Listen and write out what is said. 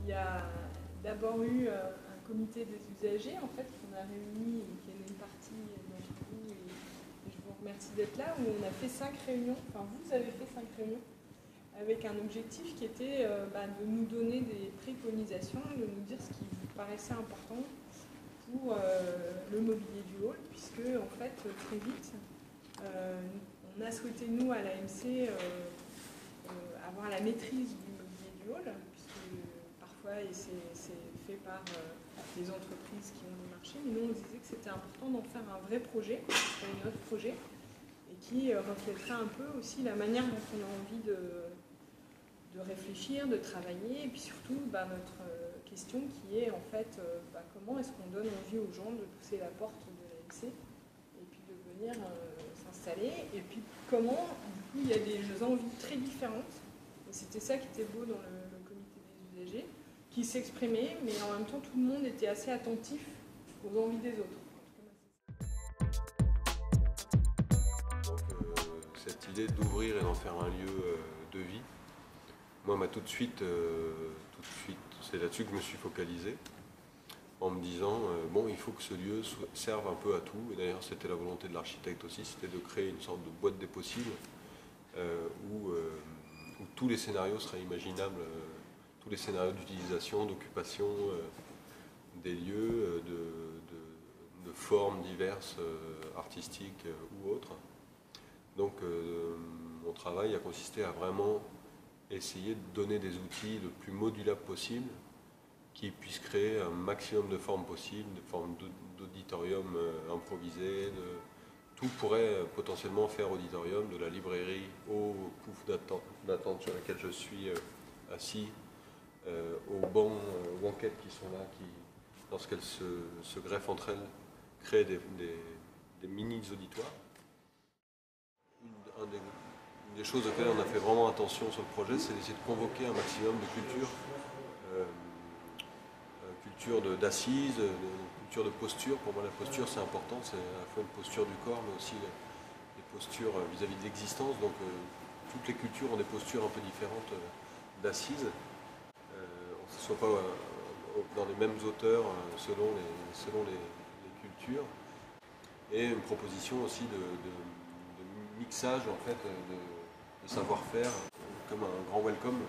y a d'abord eu un comité des usagers en fait, qu'on a réuni, qui est une partie d'entre vous, et je vous remercie d'être là, où on a fait 5 réunions, enfin vous avez fait 5 réunions, avec un objectif qui était de nous donner des préconisations, de nous dire ce qui vous paraissait important pour le mobilier du hall, puisque en fait très vite, on a souhaité nous à l'AMC avoir la maîtrise du mobilier du hall, puisque parfois c'est fait par des entreprises qui ont des marchés, mais nous on disait que c'était important d'en faire un vrai projet, notre projet, et qui reflèterait un peu aussi la manière dont on a envie de réfléchir, de travailler, et puis surtout notre question qui est en fait comment est-ce qu'on donne envie aux gens de pousser la porte de l'AMC et puis de venir s'installer, et puis comment du coup il y a des envies très différentes, et c'était ça qui était beau dans le comité des usagers, qui s'exprimaient, mais en même temps tout le monde était assez attentif aux envies des autres. Donc cette idée d'ouvrir et d'en faire un lieu de vie, moi tout de suite, c'est là-dessus que je me suis focalisé, en me disant, il faut que ce lieu serve un peu à tout, et d'ailleurs c'était la volonté de l'architecte aussi, c'était de créer une sorte de boîte des possibles, où tous les scénarios seraient imaginables, tous les scénarios d'utilisation, d'occupation des lieux, de formes diverses, artistiques ou autres. Donc mon travail a consisté à vraiment essayer de donner des outils le plus modulables possible qui puissent créer un maximum de formes possibles, de formes d'auditorium improvisé. Tout pourrait potentiellement faire auditorium, de la librairie au pouf d'attente sur laquelle je suis assis, aux banquettes qui sont là, qui, lorsqu'elles se greffent entre elles, créent des mini-auditoires. Une des choses auxquelles on a fait vraiment attention sur le projet, c'est d'essayer de convoquer un maximum de culture, culture d'assises, culture de posture. Pour moi, la posture, c'est important, c'est à la fois une posture du corps, mais aussi des postures vis-à-vis de l'existence. Donc, toutes les cultures ont des postures un peu différentes d'assises. On ne soit pas dans les mêmes auteurs selon les cultures. Et une proposition aussi de mixage en fait, de savoir-faire, comme un grand welcome